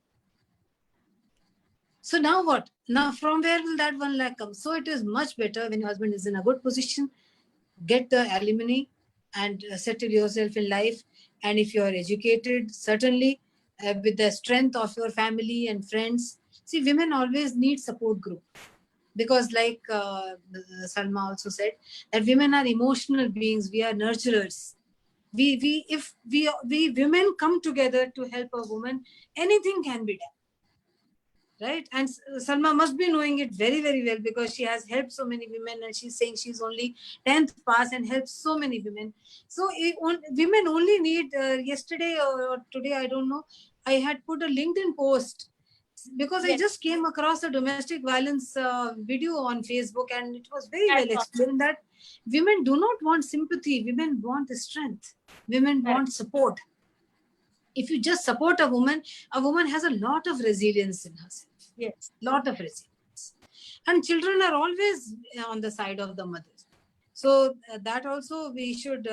So now what? Now from where will that 1 lakh come? So it is much better when your husband is in a good position, get the alimony and settle yourself in life. And if you are educated, certainly with the strength of your family and friends. See, women always need support group, because like Salma also said, that women are emotional beings. We are nurturers. If we women come together to help a woman, anything can be done. Right? And Salma must be knowing it very, very well, because she has helped so many women, and she's saying she's only 10th pass and helps so many women. So women only need, yesterday or today, I don't know, I had put a LinkedIn post, because I just came across a domestic violence video on Facebook, and it was very well explained that women do not want sympathy, women want strength, women want support. If you just support a woman has a lot of resilience in herself. Yes. Lot of resilience. And children are always on the side of the mother. So that also we should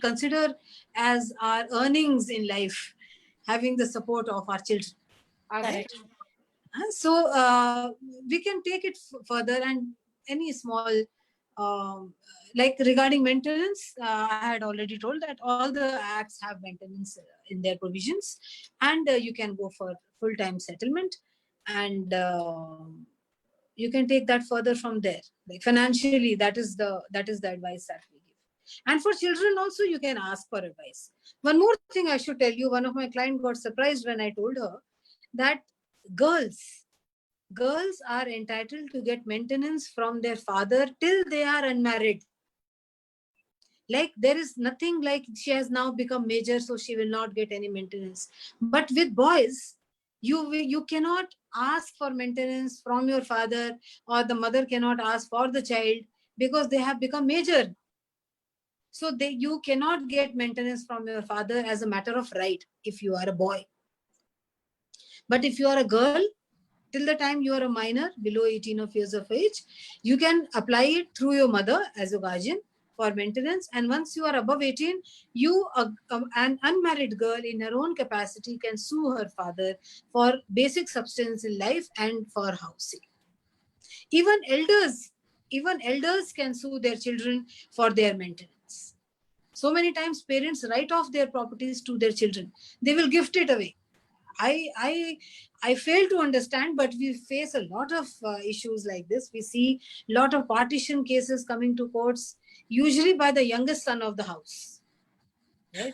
consider as our earnings in life, having the support of our children. Right? So we can take it further, and any small, like regarding maintenance, I had already told that all the acts have maintenance in their provisions, and you can go for full-time settlement, and you can take that further from there. Like financially, that is the advice that we give. And for children also, you can ask for advice. One more thing I should tell you, one of my clients got surprised when I told her that girls are entitled to get maintenance from their father till they are unmarried. Like there is nothing like she has now become major, so she will not get any maintenance. But with boys, you cannot ask for maintenance from your father, or the mother cannot ask for the child, because they have become major. So you cannot get maintenance from your father as a matter of right if you are a boy. But if you are a girl, till the time you are a minor, below 18 years of age, you can apply it through your mother as a guardian, for maintenance. And once you are above 18, you, an unmarried girl in her own capacity, can sue her father for basic substance in life and for housing. Even elders can sue their children for their maintenance. So many times parents write off their properties to their children. They will gift it away. I fail to understand, but we face a lot of issues like this. We see a lot of partition cases coming to courts, usually by the youngest son of the house. Right?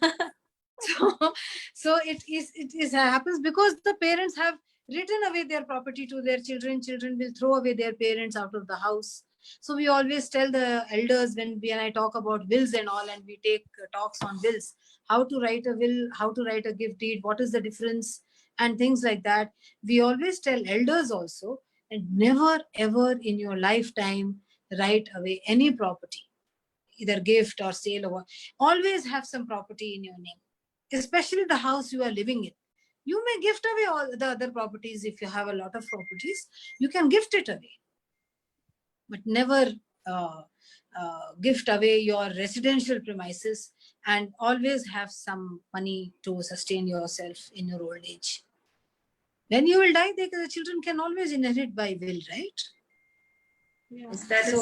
so it happens because the parents have written away their property to their children. Children will throw away their parents out of the house. So we always tell the elders, when I talk about wills and all, and we take talks on wills, how to write a will, how to write a gift deed, what is the difference, and things like that. We always tell elders also, and never ever in your lifetime write away any property, either gift or sale, or always have some property in your name, especially the house you are living in. You may gift away all the other properties. If you have a lot of properties, you can gift it away, but never gift away your residential premises, and always have some money to sustain yourself in your old age. When you will die, the children can always inherit by will, right? Yeah. That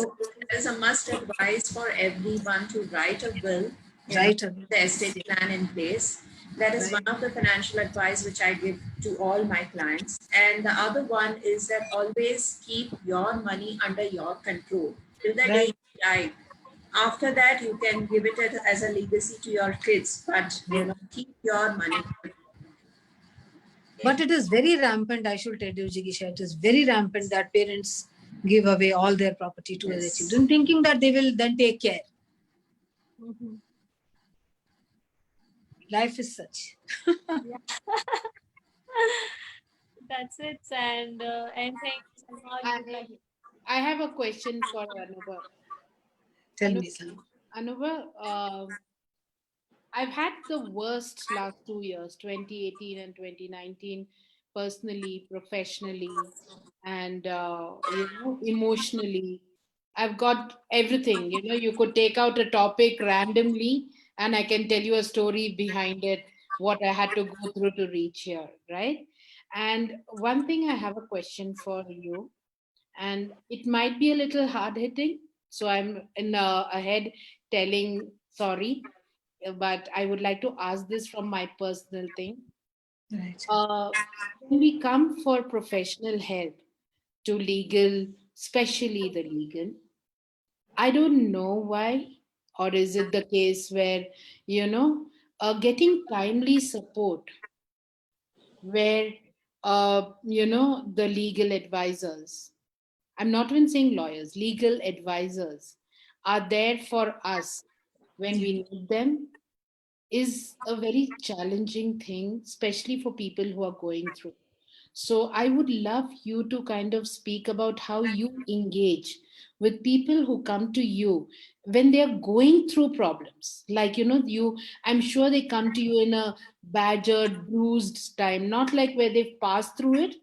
is a must advice for everyone to write a will, Right. the estate plan in place. That is one of the financial advice which I give to all my clients. And the other one is that always keep your money under your control till the day you die. After that, you can give it as a legacy to your kids, but keep your money. But it is very rampant, I should tell you, Jigisha, it is very rampant that parents give away all their property to their children, thinking that they will then take care. Mm-hmm. Life is such. That's it. And anything, I have a question for Anubha. Tell me, Salma. Anubha, I've had the worst last 2 years, 2018 and 2019, personally, professionally, and emotionally. I've got everything. You could take out a topic randomly, and I can tell you a story behind it, what I had to go through to reach here, right? And one thing I have a question for you, and it might be a little hard hitting. So I'm ahead telling sorry, but I would like to ask this from my personal thing. Right. When we come for professional help to legal, especially the legal, I don't know why, or is it the case where, getting timely support, where, the legal advisors, I'm not even saying lawyers, legal advisors are there for us when we need them, is a very challenging thing, especially for people who are going through. So I would love you to kind of speak about how you engage with people who come to you when they are going through problems. Like, I'm sure they come to you in a badgered, bruised time, not like where they've passed through it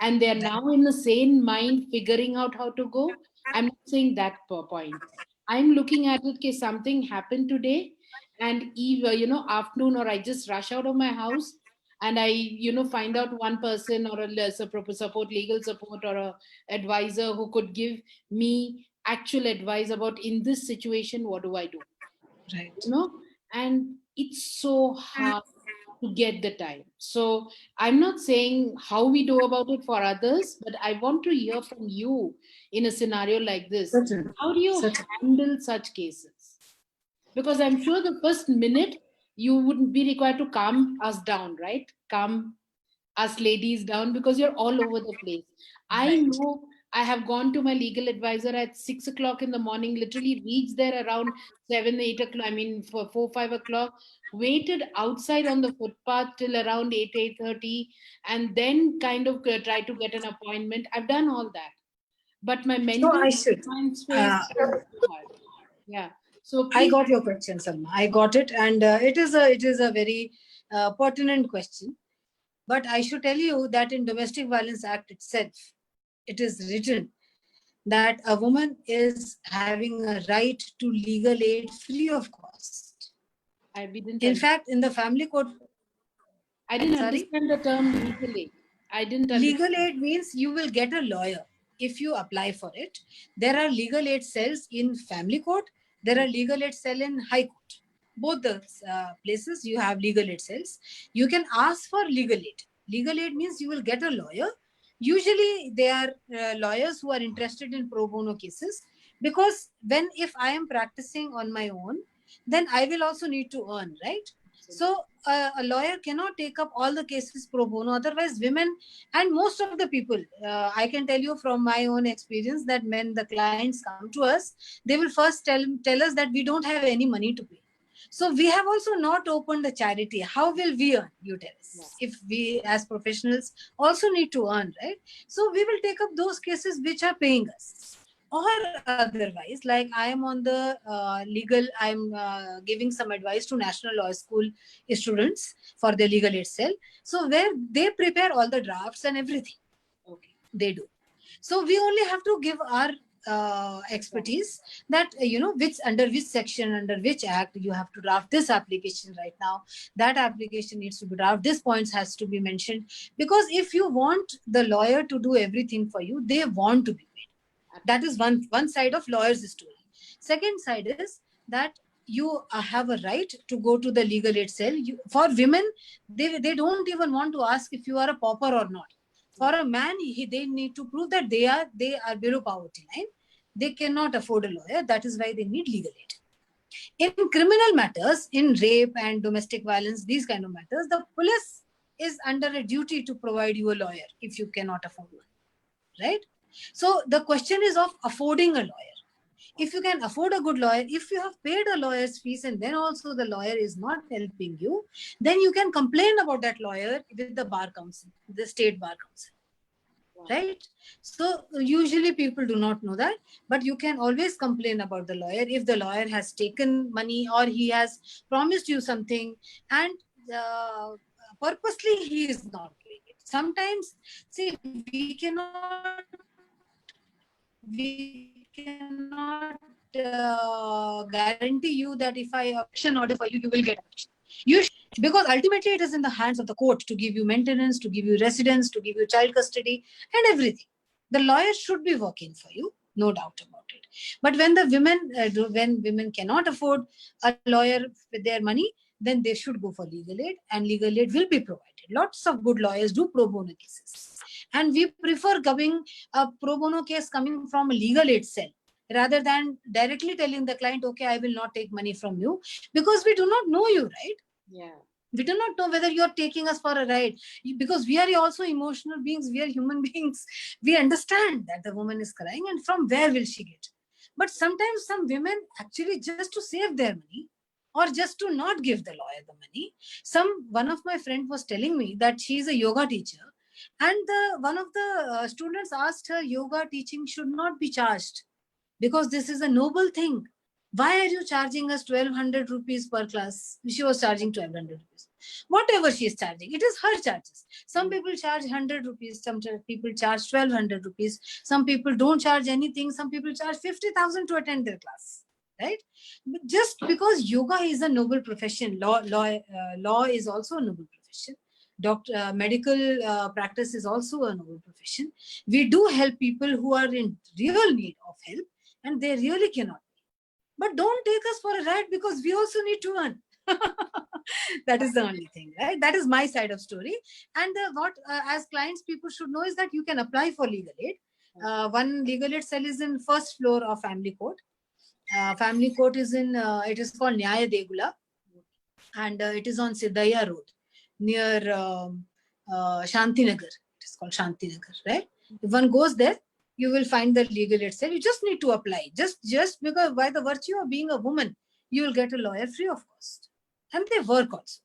and they're now in the sane mind figuring out how to go. I'm not saying that point. I'm looking at it case something happened today and either afternoon, or I just rush out of my house and I find out one person or a support, legal support, or a advisor who could give me actual advice about, in this situation, what do I do? Right. And it's so hard to get the time. So I'm not saying how we do about it for others, but I want to hear from you in a scenario like this. Certainly. How do you handle such cases? Because I'm sure the first minute you wouldn't be required to calm us down, right? Calm us ladies down, because you're all over the place. I know I have gone to my legal advisor at 6 o'clock in the morning, literally reached there around 7, 8 o'clock, I mean, for 4, 5 o'clock, waited outside on the footpath till around 8, 8:30, and then kind of tried to get an appointment. I've done all that. But my mental So I should. mind space is so hard. Yeah. So I please. got your question, Salma. I got it, and it is a very pertinent question. But I should tell you that in Domestic Violence Act itself, it is written that a woman is having a right to legal aid free of cost. In fact, in the family court, I didn't sorry? understand the term legally. I didn't Legal understand. aid means you will get a lawyer if you apply for it. There are legal aid cells in family court. There are legal aid cell in high court. Both the places you have legal aid cells. You can ask for legal aid. Legal aid means you will get a lawyer. Usually they are lawyers who are interested in pro bono cases, because if I am practicing on my own, then I will also need to earn, right? So a lawyer cannot take up all the cases pro bono. Otherwise, women and most of the people, I can tell you from my own experience that when the clients come to us, they will first tell us that we don't have any money to pay. So we have also not opened a charity. How will we earn? You tell us. If we as professionals also need to earn, right? So we will take up those cases which are paying us. Or otherwise, like I am on the I'm giving some advice to National Law School students for their legal aid cell. So where they prepare all the drafts and everything. Okay, they do. So we only have to give our expertise that which under which section, under which act you have to draft this application right now. That application needs to be drafted. This points has to be mentioned, because if you want the lawyer to do everything for you, they want to be paid. That is one side of lawyer's story. Second side is that you have a right to go to the legal aid cell. For women, they don't even want to ask if you are a pauper or not. For a man, they need to prove that they are below poverty line. They cannot afford a lawyer. That is why they need legal aid. In criminal matters, in rape and domestic violence, these kind of matters, the police is under a duty to provide you a lawyer if you cannot afford one, right? So the question is of affording a lawyer. If you can afford a good lawyer, if you have paid a lawyer's fees and then also the lawyer is not helping you, then you can complain about that lawyer with the bar council, the state bar council. Right? So usually people do not know that, but you can always complain about the lawyer if the lawyer has taken money or he has promised you something and purposely he is not doing it. Sometimes, see, we cannot guarantee you that if I action order for you, you will get action. Because ultimately it is in the hands of the court to give you maintenance, to give you residence, to give you child custody and everything. The lawyer should be working for you, no doubt about it. But when the when women cannot afford a lawyer with their money, then they should go for legal aid, and legal aid will be provided. Lots of good lawyers do pro bono cases, and we prefer giving a pro bono case coming from a legal aid cell rather than directly telling the client, okay, I will not take money from you, because we do not know you, right? Yeah. We do not know whether you are taking us for a ride, because we are also emotional beings. We are human beings. We understand that the woman is crying and from where will she get. But sometimes some women actually, just to save their money or just to not give the lawyer the money. One of my friend was telling me that she is a yoga teacher, and one of the students asked her, yoga teaching should not be charged because this is a noble thing. Why are you charging us 1200 rupees per class? She was charging 1200 rupees. Whatever she is charging, it is her charges. Some people charge 100 rupees, some people charge 1200 rupees, some people don't charge anything, some people charge 50,000 to attend their class. Right? But just because yoga is a noble profession, law is also a noble profession. Medical practice is also a noble profession. We do help people who are in real need of help, and they really cannot. But don't take us for a ride, because we also need to earn. That is the only thing, right? That is my side of story. And what as clients people should know is that you can apply for legal aid. One legal aid cell is in first floor of family court. Family court is in it is called Nyaya Degula, and it is on Siddhaya Road near Shantinagar. It is called Shantinagar, right? If one goes there, you will find the legal aid cell. You just need to apply. Just because by the virtue of being a woman, you will get a lawyer free of cost. And they work also.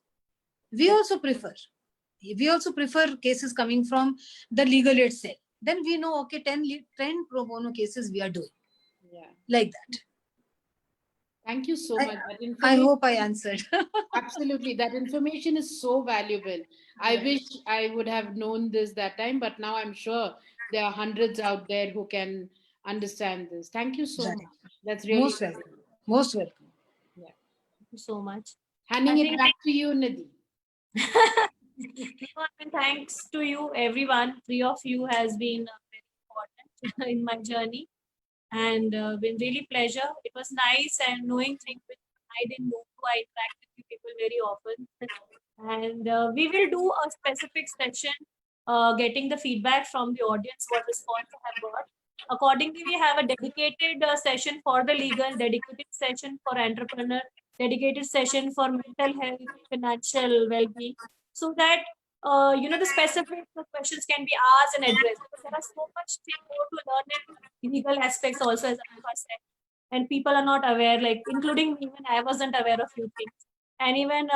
We also prefer cases coming from the legal aid cell. Then we know, okay, 10 pro bono cases we are doing. Yeah. Like that. Thank you so much. I hope I answered. Absolutely. That information is so valuable. I wish I would have known this that time, but now I'm sure there are hundreds out there who can understand this. Thank you so Right. much. That's really Most welcome. Most welcome. yeah. Thank you so much. Handing I it think back to you, Nidhi. no, I mean, thanks to you, everyone. Three of you has been very important in my journey, and been really pleasure. It was nice and knowing things which I didn't know. I interact with you people very often, and we will do a specific session, getting the feedback from the audience, what response I have got. Accordingly, we have a dedicated session for the legal, dedicated session for entrepreneur, dedicated session for mental health, financial well-being, so that the specific questions can be asked and addressed. Because there are so much thing more to learn in legal aspects also, as I said, and people are not aware. Like including me, even I wasn't aware of few things, and even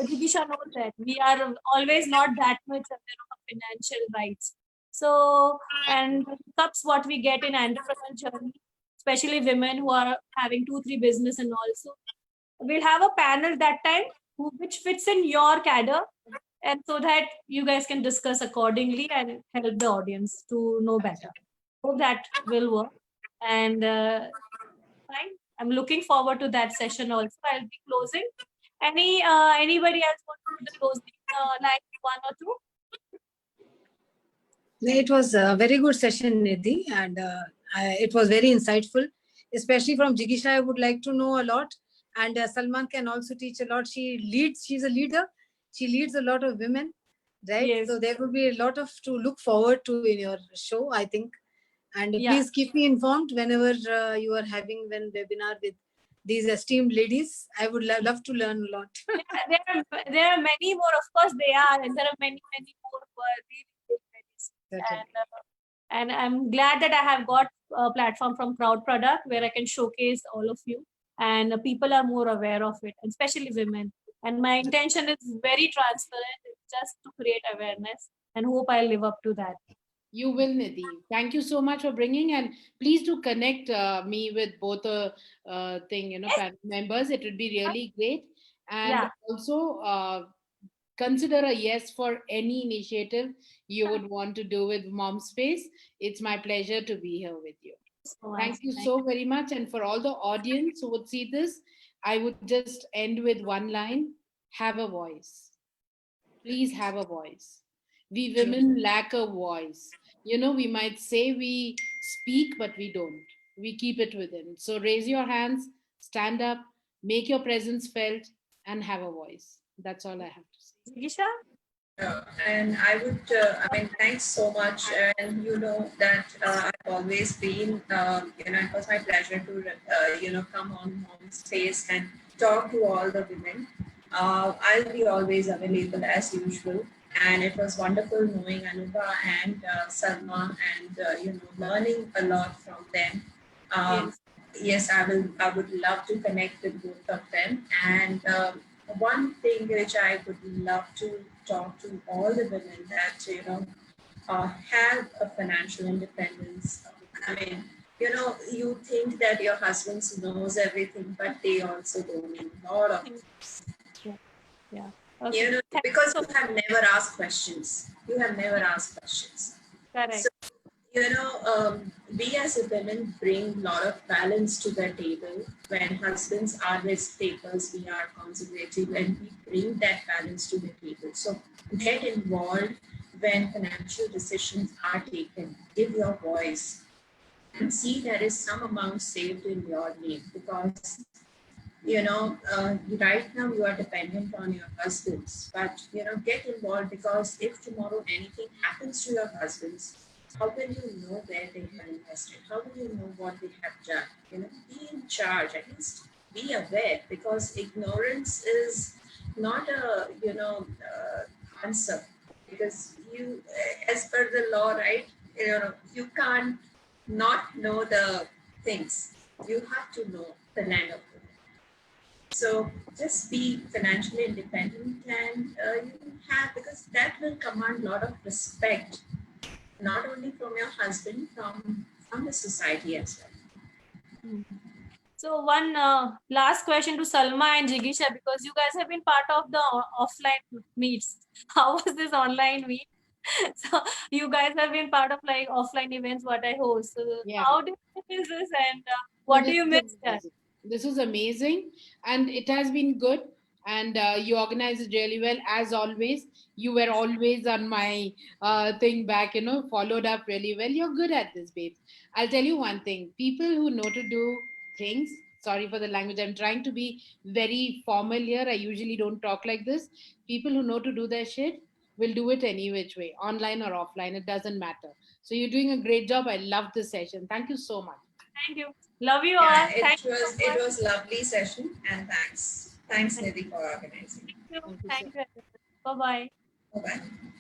Jigisha knows that we are always not that much aware of our financial rights. So, and the hiccups what we get in entrepreneurial journey, especially women who are having 2, 3 business, and also we'll have a panel that time which fits in your cadre, and so that you guys can discuss accordingly and help the audience to know better. Hope that will work. And fine. I'm looking forward to that session also. I'll be closing. Anybody else want to do the closing line, one or two? It was a very good session, Nidhi, and it was very insightful, especially from Jigisha. I would like to know a lot, and Salman can also teach a lot. She's a leader. She leads a lot of women, right? Yes. So there will be a lot of to look forward to in your show, I think. And Yeah. please keep me informed whenever you are having one webinar with these esteemed ladies. I would love to learn a lot. There are many more. Of course, they are, and there are many more who are really big ladies. And I'm glad that I have got a platform from Proud Product where I can showcase all of you, and people are more aware of it, and especially women. And my intention is very transparent, it's just to create awareness, and hope I'll live up to that. You will, Nidhi. Thank you so much for bringing, and please do connect me with both the panel members. It would be really great. And Yeah. also consider a yes for any initiative you would want to do with Momzspace. It's my pleasure to be here with you. Thank you so very much. And for all the audience who would see this, I would just end with one line: have a voice. Please have a voice. We women lack a voice. We might say we speak, but we don't. We keep it within. So raise your hands, stand up, make your presence felt, and have a voice. That's all I have to say. Jigisha? And I would, thanks so much. And you know that I've always been, it was my pleasure to, come on Momz'Space and talk to all the women. I'll be always available as usual. And it was wonderful knowing Anuba and Salma and, learning a lot from them. Yes, I would love to connect with both of them. And one thing which I would love to talk to all the women that, have a financial independence. I mean, you think that your husband knows everything, but they also don't know a lot of things. Yeah. Okay. Because you have never asked questions. You have never asked questions. Correct. So, we as a women bring a lot of balance to the table. When husbands are risk takers, we are conservative, and we bring that balance to the table. So get involved when financial decisions are taken. Give your voice and see there is some amount saved in your name, because right now you are dependent on your husbands, but get involved, because if tomorrow anything happens to your husbands, how will you know where they have invested? How will you know what they have done? Be in charge, at least be aware, because ignorance is not a answer, because you, as per the law, right, you can't not know the things. You have to know the land of the. So just be financially independent, and you have, because that will command a lot of respect, not only from your husband, from the society as well. So one last question to Salma and Jigisha, because you guys have been part of the offline meets. How was this online meet? So you guys have been part of like offline events what I host. So Yeah. how different is this, and No, what do this you is miss there? amazing. This is amazing, and it has been good. And you organize it really well, as always. You were always on my thing back, followed up really well. You're good at this, babes. I'll tell you one thing: people who know to do things. Sorry for the language. I'm trying to be very formal here. I usually don't talk like this. People who know to do their shit will do it any which way, online or offline. It doesn't matter. So you're doing a great job. I love this session. Thank you so much. Thank you. Love you Yeah, all. Thank you so it much. was lovely session, and thanks Thank Nidhi for organizing. you. Thank you so Thank you. Bye bye. Bye bye.